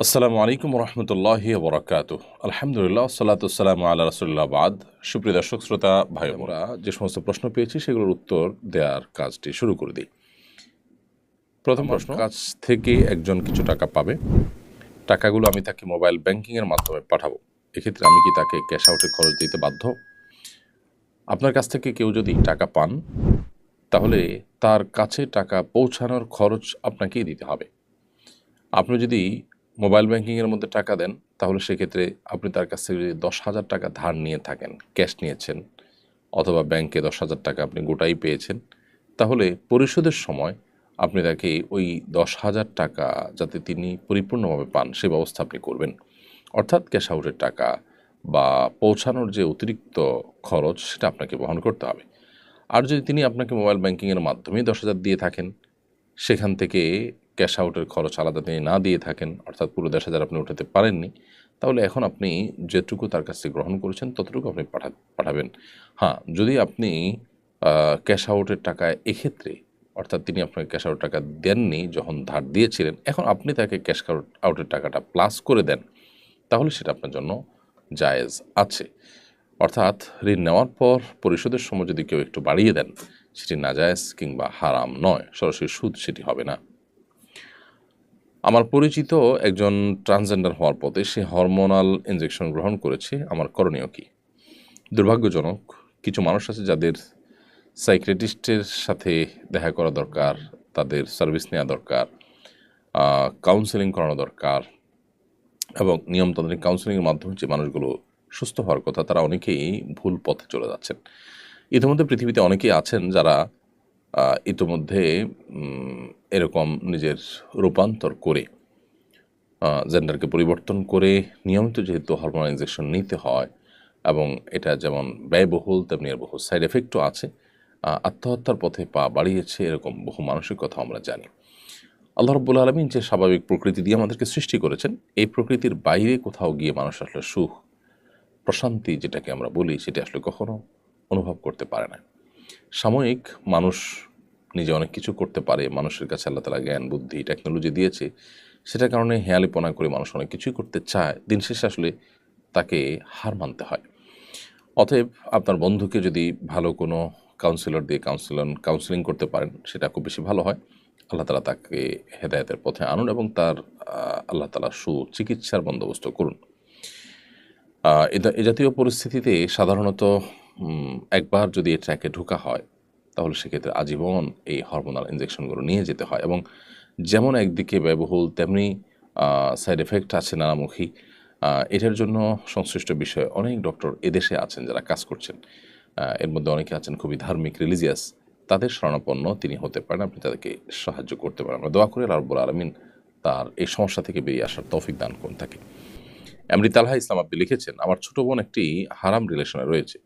আসসালামু আলাইকুম রহমতুল্লাহি বরাকাতু। আলহামদুলিল্লাহ, সালাতু সালামু আলা রাসূলিল্লাহ বাদ। সুপ্রিয় দর্শক শ্রোতা ভাই, আমরা যে সমস্ত প্রশ্ন পেয়েছি সেগুলোর উত্তর দেওয়ার কাজটি শুরু করে দিই। প্রথম প্রশ্ন, কাছ থেকে একজন কিছু টাকা পাবে, টাকাগুলো আমি তাকে মোবাইল ব্যাংকিংয়ের মাধ্যমে পাঠাবো, এক্ষেত্রে আমি কি তাকে ক্যাশ আউটে খরচ দিতে বাধ্য? আপনার কাছ থেকে কেউ যদি টাকা পান তাহলে তার কাছে টাকা পৌঁছানোর খরচ আপনাকেই দিতে হবে। আপনি যদি মোবাইল ব্যাংকিংয়ের মধ্যে টাকা দেন তাহলে সেক্ষেত্রে আপনি তার কাছ থেকে যদি 10,000 টাকা ধার নিয়ে থাকেন, ক্যাশ নিয়েছেন, অথবা ব্যাংকে 10,000 টাকা আপনি গোটাই পেয়েছেন, তাহলে পরিশোধের সময় আপনি তাকে ওই 10,000 টাকা যাতে তিনি পরিপূর্ণভাবে পান সে ব্যবস্থা আপনি করবেন। অর্থাৎ ক্যাশ আউটের টাকা বা পৌঁছানোর যে অতিরিক্ত খরচ সেটা আপনাকে বহন করতে হবে। আর যদি তিনি আপনাকে মোবাইল ব্যাংকিংয়ের মাধ্যমেই 10,000 দিয়ে থাকেন, সেখান থেকে ক্যাশ আউটের খরচ আলাদা তিনি না দিয়ে থাকেন, অর্থাৎ পুরো 10,000 আপনি উঠাতে পারেননি, তাহলে এখন আপনি যেটুকু তার কাছ থেকে গ্রহণ করেছেন ততটুকু আপনি পাঠাবেন। হ্যাঁ, যদি আপনি ক্যাশ আউটের টাকা এক্ষেত্রে, অর্থাৎ তিনি আপনাকে ক্যাশ আউট টাকা দেননি যখন ধার দিয়েছিলেন, এখন আপনি তাকে ক্যাশ আউটের টাকাটা প্লাস করে দেন, তাহলে সেটা আপনার জন্য জায়েজ আছে। অর্থাৎ ঋণ নেওয়ার পর পরিশোধের সময় যদি কেউ একটু বাড়িয়ে দেন, সেটি নাজায়েজ কিংবা হারাম নয়, সরাসরি সুদ সেটি হবে না। আমার পরিচিত একজন ট্রান্সজেন্ডার হওয়ার পথে সে হরমোনাল ইনজেকশন গ্রহণ করেছে, আমার করণীয় কি? দুর্ভাগ্যজনক, কিছু মানুষ আছে যাদের সাইকিয়াট্রিস্টের সাথে দেখা করা দরকার, তাদের সার্ভিস নেওয়া দরকার, কাউন্সেলিং করানো দরকার, এবং নিয়মতান্ত্রিক কাউন্সেলিংয়ের মাধ্যমে যে মানুষগুলো সুস্থ হওয়ার কথা তারা অনেকেই ভুল পথে চলে যাচ্ছেন। ইতিমধ্যে পৃথিবীতে অনেকেই আছেন যারা ইতিমধ্যে এরকম নিজের রূপান্তর করে জেন্ডারকে পরিবর্তন করে নিয়মিত যেহেতু হরমোনাল ইনজেকশন নিতে হয় এবং এটা যেমন ব্যয়বহুল তেমনি এর বহু সাইড এফেক্টও আছে, আত্মহত্যার পথে পা বাড়িয়েছে এরকম বহু মানুষের কথা আমরা জানি। আল্লাহ রাব্বুল আলামিন যে স্বাভাবিক প্রকৃতি দিয়ে আমাদেরকে সৃষ্টি করেছেন, এই প্রকৃতির বাইরে কোথাও গিয়ে মানুষ আসলে সুখ প্রশান্তি যেটাকে আমরা বলি সেটা আসলে কখনো অনুভব করতে পারে না। সাময়িক মানুষ নিজে অনেক কিছু করতে পারে, মানুষের কাছে আল্লাহ তাআলা জ্ঞান বুদ্ধি টেকনোলজি দিয়েছে, সেটার কারণে হেয়ালিপনা করে মানুষ অনেক কিছুই করতে চায়, দিন শেষে আসলে তাকে হার মানতে হয়। অতএব আপনার বন্ধুকে যদি ভালো কোনো কাউন্সিলর দিয়ে কাউন্সেলিং করতে পারেন সেটা খুব বেশি ভালো হয়। আল্লাহ তাআলা তাকে হেদায়েতের পথে আনুন এবং তার আল্লাহ তাআলা সুচিকিৎসার বন্দোবস্ত করুন। এ জাতীয় পরিস্থিতিতে সাধারণত একবার যদি এই ট্র্যাকে ঢোকা হয় তাহলে সেক্ষেত্রে আজীবন এই হরমোনাল ইনজেকশনগুলো নিয়ে যেতে হয়, এবং যেমন একদিকে ব্যয়বহুল তেমনি সাইড এফেক্ট আছে নানামুখী। এটার জন্য সংশ্লিষ্ট বিষয়ে অনেক ডক্টর এদেশে আছেন যারা কাজ করছেন। এর মধ্যে অনেকে আছেন খুবই ধার্মিক রিলিজিয়াস, তাদের শরণাপন্ন তিনি হতে পারেন, আপনি তাদেরকে সাহায্য করতে পারেন। আমরা দোয়া করি আল্লাহ রাব্বুল আলামিন তার এই সমস্যা থেকে বেরিয়ে আসার তৌফিক দান করুন তাকে। এমডি তালহা ইসলাম আপনি লিখেছেন, আমার ছোট বোন একটি হারাম রিলেশনে রয়েছে,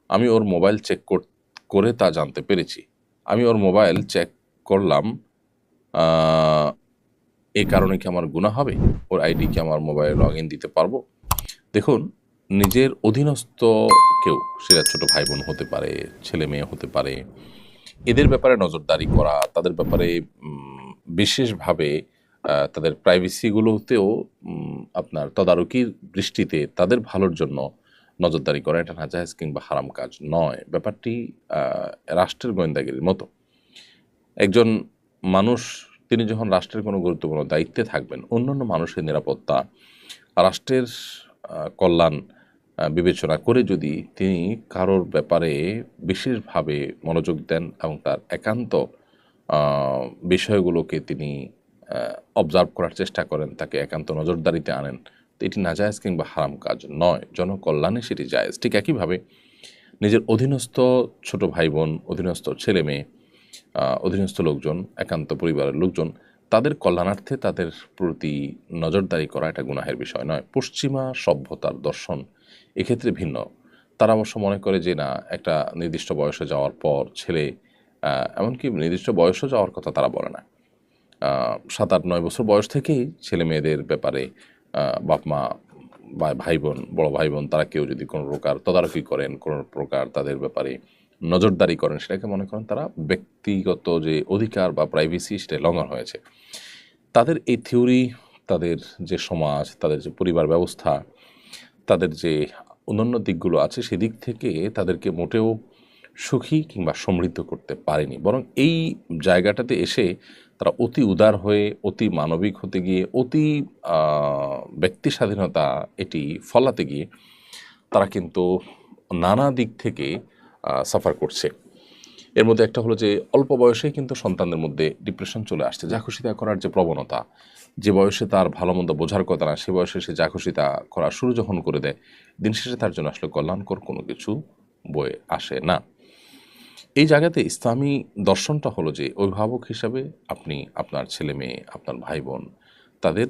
আমি ওর মোবাইল চেক করে তা জানতে পেরেছি। আমি ওর মোবাইল চেক করলাম, এই কারণে কি আমার গুনাহ হবে? ওর আইডি কি আমার মোবাইলে লগ ইন দিতে পারবো? দেখুন, নিজের অধীনস্থ কেউ, সেটা ছোট ভাই বোন হতে পারে, ছেলে মেয়ে হতে পারে, এদের ব্যাপারে নজরদারি করা, তাদের ব্যাপারে বিশেষভাবে তাদের প্রাইভেসিগুলোতেও আপনার তদারকির দৃষ্টিতে তাদের ভালোর জন্য নজরদারি করা, এটা নাজায়েজ কিংবা হারাম কাজ নয়। ব্যাপারটি রাষ্ট্রের গোয়েন্দাগিরির মতো। একজন মানুষ তিনি যখন রাষ্ট্রের কোনো গুরুত্বপূর্ণ দায়িত্বে থাকবেন, অন্যান্য মানুষের নিরাপত্তা, রাষ্ট্রের কল্যাণ বিবেচনা করে যদি তিনি কারোর ব্যাপারে বিশেষভাবে মনোযোগ দেন এবং তার একান্ত বিষয়গুলোকে তিনি অবজার্ভ করার চেষ্টা করেন, তাকে একান্ত নজরদারিতে আনেন, তো এটি নাজায়েজ কিংবা হারাম কাজ নয়, জনকল্যাণে সেটি জায়েজ। ঠিক একইভাবে নিজের অধীনস্থ ছোট ভাই বোন, অধীনস্থ ছেলে মেয়ে, অধীনস্থ লোকজন, একান্ত পরিবারের লোকজন, তাদের কল্যাণার্থে তাদের প্রতি নজরদারি করা এটা গুনাহের বিষয় নয়। পশ্চিমা সভ্যতার দর্শন এক্ষেত্রে ভিন্ন। তারা অবশ্য মনে করে যে না, একটা নির্দিষ্ট বয়সে যাওয়ার পর ছেলে, এমনকি নির্দিষ্ট বয়সে যাওয়ার কথা তারা বলে না, 7-8-9 বছর বয়স থেকেই ছেলে মেয়েদের ব্যাপারে বাপ মা বা ভাই বোন, বড় ভাই বোন, তারা কেউ যদি কোনো প্রকার তদারকি করেন, কোনো প্রকার তাদের ব্যাপারে নজরদারি করেন, সেটাকে মনে করেন তারা ব্যক্তিগত যে অধিকার বা প্রাইভেসি সেটা লঙ্ঘন হয়েছে। তাদের এই থিওরি তাদের যে সমাজ, তাদের যে পরিবার ব্যবস্থা, তাদের যে অন্যান্য দিকগুলো আছে সেদিক থেকে তাদেরকে মোটেও সুখী কিংবা সমৃদ্ধ করতে পারেনি, বরং এই জায়গাটাতে এসে তারা অতি উদার হয়ে, অতি মানবিক হতে গিয়ে, অতি ব্যক্তি স্বাধীনতা এটি ফলাতে গিয়ে তারা কিন্তু নানা দিক থেকে সাফার করছে। এর মধ্যে একটা হলো যে অল্প বয়সেই কিন্তু সন্তানদের মধ্যে ডিপ্রেশন চলে আসছে, যা খুশি তা করার যে প্রবণতা, যে বয়সে তার ভালো মন্দ বোঝার কথা না সে বয়সে সে যা খুশি তা করা শুরু যখন করে দেয়, দিন শেষে তার জন্য আসলে কল্যাণকর কোনো কিছু বয়ে আসে না। এই জায়গাতে ইসলামী দর্শনটা হলো যে অভিভাবক হিসাবে আপনি আপনার ছেলে মেয়ে, আপনার ভাই বোন, তাদের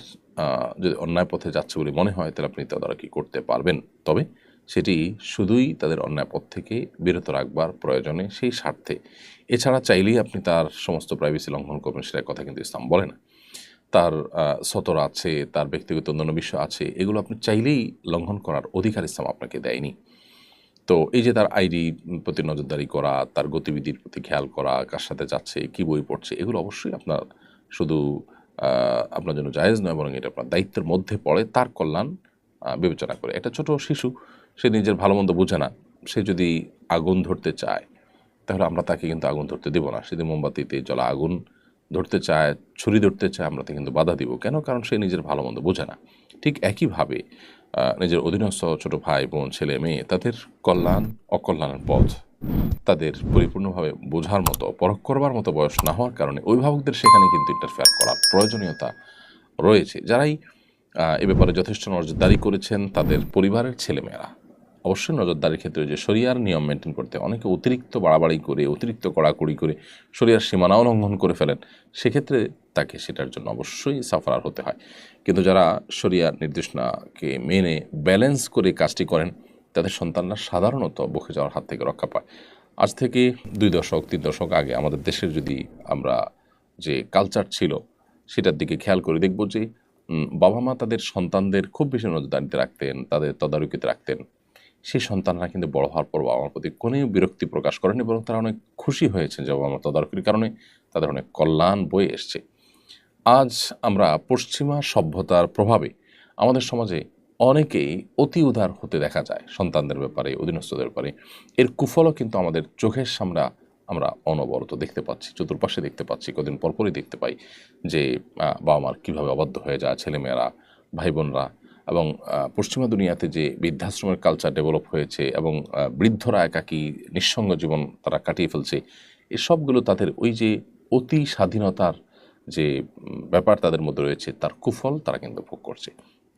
যদি অন্যায় পথে যাচ্ছে বলে মনে হয় তাহলে আপনি তদারকি করতে পারবেন, তবে সেটি শুধুই তাদের অন্যায় পথ থেকে বিরত রাখবার প্রয়োজনে, সেই স্বার্থে। এছাড়া চাইলেই আপনি তার সমস্ত প্রাইভেসি লঙ্ঘন করবেন সেটার কথা কিন্তু ইসলাম বলে না। তার সতর আছে, তার ব্যক্তিগত অন্যান্য বিষয় আছে, এগুলো আপনি চাইলেই লঙ্ঘন করার অধিকার ইসলাম আপনাকে দেয়নি। তো এই যে তার আইডি প্রতি নজরদারি করা, তার গতিবিধির প্রতি খেয়াল করা, কার সাথে যাচ্ছে, কী বই পড়ছে, এগুলো অবশ্যই আপনার শুধু আপনার জন্য জায়েজ নয়, বরং এটা আপনার দায়িত্বের মধ্যে পড়ে তার কল্যাণ বিবেচনা করে। একটা ছোট শিশু, সে নিজের ভালো মন্দ বোঝে না, সে যদি আগুন ধরতে চায় তাহলে আমরা তাকে কিন্তু আগুন ধরতে দেবো না। সে যদি মোমবাতিতে জ্বলা আগুন ধরতে চায়, ছুরি ধরতে চায়, আমরা তাকে কিন্তু বাধা দিব। কেন? কারণ সে নিজের ভালো মন্দ বোঝে না। ঠিক একইভাবে নিজের অধীনস্থ ছোট ভাই বোন, ছেলে মেয়ে, তাদের কল্যাণ অকল্যাণের পথ তাদের পরিপূর্ণভাবে বোঝার মতো, পরখ করবার মতো বয়স না হওয়ার কারণে অভিভাবকদের সেখানে কিন্তু ইন্টারফেয়ার করার প্রয়োজনীয়তা রয়েছে। যারাই এ ব্যাপারে যথেষ্ট নজরদারি করেছেন তাদের পরিবারের ছেলেমেয়েরা অবশ্যই নজরদারির ক্ষেত্রে যে শরিয়ার নিয়ম মেনটেন করতে, অনেকে অতিরিক্ত বাড়াবাড়ি করে, অতিরিক্ত কড়াকড়ি করে শরিয়ার সীমানাও লঙ্ঘন করে ফেলেন, সেক্ষেত্রে তাকে সেটার জন্য অবশ্যই সাফারার হতে হয়। কিন্তু যারা শরিয়ার নির্দেশনাকে মেনে ব্যালেন্স করে কাজটি করেন তাদের সন্তানরা সাধারণত বকে যাওয়ার হাত থেকে রক্ষা পায়। আজ থেকে 2 দশক 3 দশক আগে আমাদের দেশের যদি আমরা যে কালচার ছিল সেটার দিকে খেয়াল করে দেখব যে বাবা মা তাদের সন্তানদের খুব বেশি নজরদারিতে রাখতেন, তাদের তদারকিতে রাখতেন। সেই সন্তানরা কিন্তু বড় হওয়ার পর বাবা মার প্রতি কোনো বিরক্তি প্রকাশ করেনি, বরং তারা অনেক খুশি হয়েছেন যে বাবা মার তদারকির কারণে তাদের অনেক কল্যাণ বয়ে এসছে। আজ আমরা পশ্চিমা সভ্যতার প্রভাবে আমাদের সমাজে অনেকেই অতি উদার হতে দেখা যায় সন্তানদের ব্যাপারে, অধীনস্থদের ব্যাপারে। এর কুফলও কিন্তু আমাদের চোখের সামনে আমরা অনবরত দেখতে পাচ্ছি, চতুর্পাশে দেখতে পাচ্ছি, কদিন পরপরই দেখতে পাই যে বাবা মার কীভাবে অবাধ্য হয়ে যায় ছেলেমেয়েরা, ভাই বোনরা। এবং পশ্চিমা দুনিয়াতে যে বৃদ্ধাশ্রমের কালচার ডেভেলপ হয়েছে এবং বৃদ্ধরা একাকী নিঃসঙ্গ জীবন তারা কাটিয়ে ফেলছে, এসবগুলো তাদের ওই যে অতি স্বাধীনতার যে ব্যাপার তাদের মধ্যে রয়েছে তার কুফল তারা কিন্তু ভোগ করছে।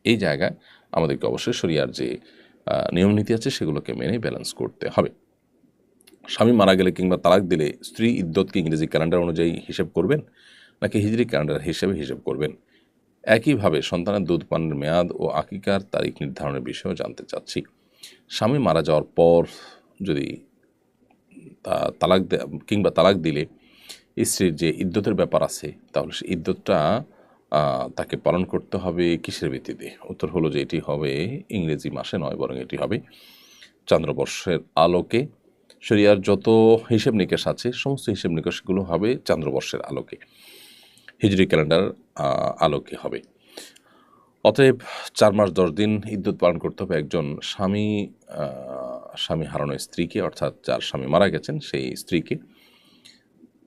এই জায়গায় আমাদেরকে অবশ্যই শরিয়ার যে নিয়ম নীতি আছে সেগুলোকে মেনে ব্যালেন্স করতে হবে। স্বামী মারা গেলে কিংবা তালাক দিলে স্ত্রী ইদ্যতকে ইংরেজি ক্যালেন্ডার অনুযায়ী হিসেব করবেন নাকি হিজরি ক্যালেন্ডার হিসেবে হিসেব করবেন? একইভাবে সন্তানের দুধ পানের মেয়াদ ও আকিকার তারিখ নির্ধারণের বিষয়েও জানতে চাচ্ছি। স্বামী মারা যাওয়ার পর যদি তালাক দিলে স্ত্রীর যে ইদ্যতের ব্যাপার আছে, তাহলে সেই ইদ্যতটা তাকে পালন করতে হবে কিসের ভিত্তিতে? উত্তর হলো যে এটি হবে ইংরেজি মাসে নয়, বরং এটি হবে চন্দ্রবর্ষের আলোকে। শরিয়ার যত হিসেব নিকেশ আছে সমস্ত হিসেব নিকেশগুলো হবে চন্দ্রবর্ষের আলোকে, হিজরি ক্যালেন্ডার আলোকে হবে। অতএব 4 মাস 10 দিন ইদ্যত পালন করতে হবে একজন স্বামী হারানো স্ত্রীকে, অর্থাৎ যার স্বামী মারা গেছেন সেই স্ত্রীকে।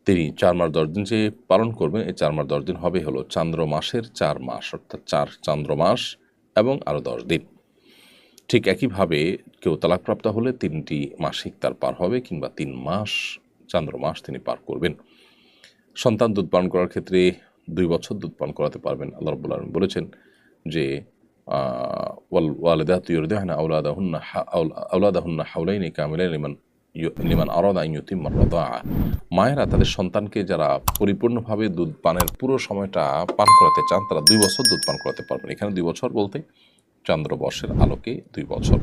তিনি 4 মাস 10 দিন যে পালন করবেন, এই 4 মাস 10 দিন হবে হলো চান্দ্র মাসের 4 মাস, অর্থাৎ 4 চান্দ্র মাস এবং আরও 10 দিন। ঠিক একইভাবে কেউ তালাকপ্রাপ্ত হলে 3টি মাসিক তার পার হবে, কিংবা 3 মাস চান্দ্র মাস তিনি পার করবেন। সন্তান দুধ পান করার ক্ষেত্রে 2 বছর দুধ পান করাতে পারবেন। আল্লাহ রাব্বুল আলামিন বলেছেন যে ওয়াল ওয়ালিদাতু ইরদি'না আওলাদাহুন্না হাওলাইনি কামিলাইনি লিমান আরাদা আন ইউতিম্মা রাদাআ। মায়েরা তাদের সন্তানকে যারা পরিপূর্ণভাবে দুধ পানের পুরো সময়টা পান করাতে চান তারা 2 বছর দুধ পান করাতে পারবেন। এখানে 2 বছর বলতে চন্দ্রবর্ষের আলোকে 2 বছর।